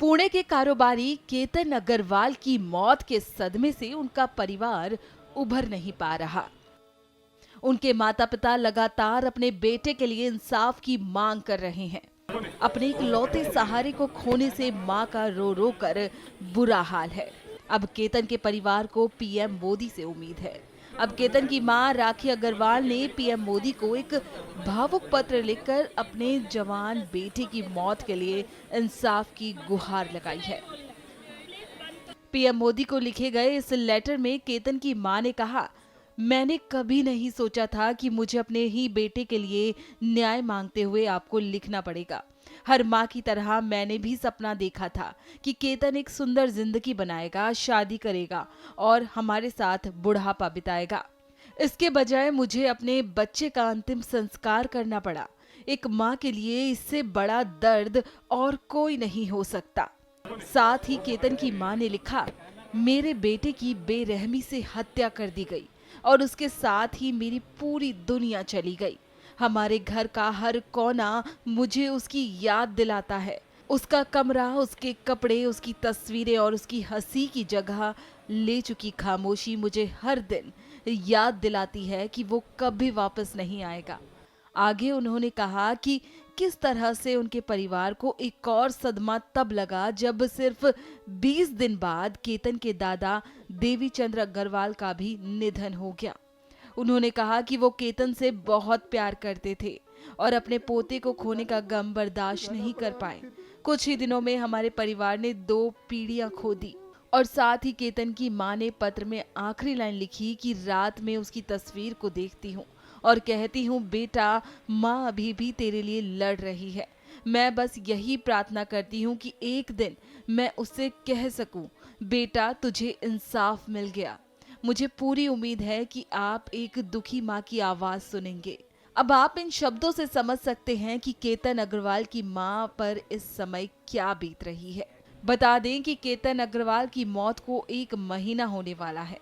पुणे के कारोबारी केतन अग्रवाल की मौत के सदमे से उनका परिवार उभर नहीं पा रहा। उनके माता पिता लगातार अपने बेटे के लिए इंसाफ की मांग कर रहे हैं। अपने इकलौते सहारे को खोने से मां का रो रो कर बुरा हाल है। अब केतन के परिवार को पीएम मोदी से उम्मीद है। अब केतन की मां राखी अग्रवाल ने पीएम मोदी को एक भावुक पत्र लिखकर अपने जवान बेटे की मौत के लिए इंसाफ की गुहार लगाई है। पीएम मोदी को लिखे गए इस लेटर में केतन की मां ने कहा, मैंने कभी नहीं सोचा था कि मुझे अपने ही बेटे के लिए न्याय मांगते हुए आपको लिखना पड़ेगा। हर माँ की तरह मैंने भी सपना देखा था कि केतन एक सुंदर जिंदगी बनाएगा, शादी करेगा और हमारे साथ बुढ़ापा बिताएगा। इसके बजाय मुझे अपने बच्चे का अंतिम संस्कार करना पड़ा। एक माँ के लिए इससे बड़ा दर्द और कोई नहीं हो सकता। साथ ही केतन की माँ ने लिखा, मेरे बेटे की बेरहमी से हत्या कर दी गई और उसके साथ ही मेरी पूरी दुनिया चली गई। हमारे घर का हर कोना मुझे उसकी याद दिलाता है। उसका कमरा, उसके कपड़े, उसकी तस्वीरें और उसकी हंसी की जगह ले चुकी खामोशी मुझे हर दिन याद दिलाती है कि वो कभी वापस नहीं आएगा। आगे उन्होंने कहा कि किस तरह से उनके परिवार को एक और सदमा तब लगा जब सिर्फ 20 दिन बाद केतन के दादा देवीचंद्र अग्रवाल का भी निधन हो गया। उन्होंने कहा कि वो केतन से बहुत प्यार करते थे और अपने पोते को खोने का गम बर्दाश्त नहीं कर पाए। कुछ ही दिनों में हमारे परिवार ने 2 पीढ़ियां खो दी। और साथ ही केतन की मां ने पत्र में आखिरी लाइन लिखी कि रात में उसकी तस्वीर को देखती हूँ और कहती हूँ, बेटा, माँ अभी भी तेरे लिए लड़ रही है। मैं बस यही प्रार्थना करती हूँ कि एक दिन मैं उससे कह सकूं, बेटा, तुझे इंसाफ मिल गया। मुझे पूरी उम्मीद है कि आप एक दुखी माँ की आवाज सुनेंगे। अब आप इन शब्दों से समझ सकते हैं कि केतन अग्रवाल की मां पर इस समय क्या बीत रही है। बता दें कि केतन अग्रवाल की मौत को 1 महीना होने वाला है।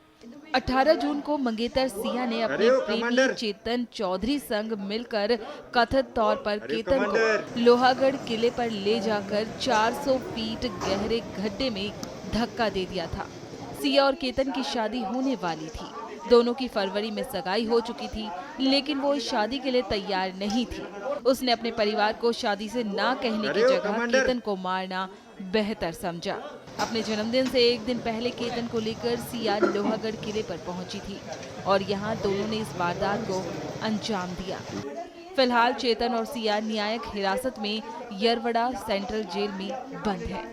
18 जून को मंगेतर सिया ने अपने प्रेमी चेतन चौधरी संग मिलकर कथित तौर पर केतन को लोहागढ़ किले पर ले जाकर 400 फीट गहरे गड्ढे में धक्का दे दिया था। सिया और केतन की शादी होने वाली थी। दोनों की फरवरी में सगाई हो चुकी थी, लेकिन वो इस शादी के लिए तैयार नहीं थी। उसने अपने परिवार को शादी से ना कहने की जगह केतन को मारना बेहतर समझा। अपने जन्मदिन से 1 दिन पहले केतन को लेकर सिया लोहागढ़ किले पर पहुंची थी और यहाँ दोनों ने इस वारदात को अंजाम दिया। फिलहाल चेतन और सिया न्यायिक हिरासत में यरवड़ा सेंट्रल जेल में बंद है।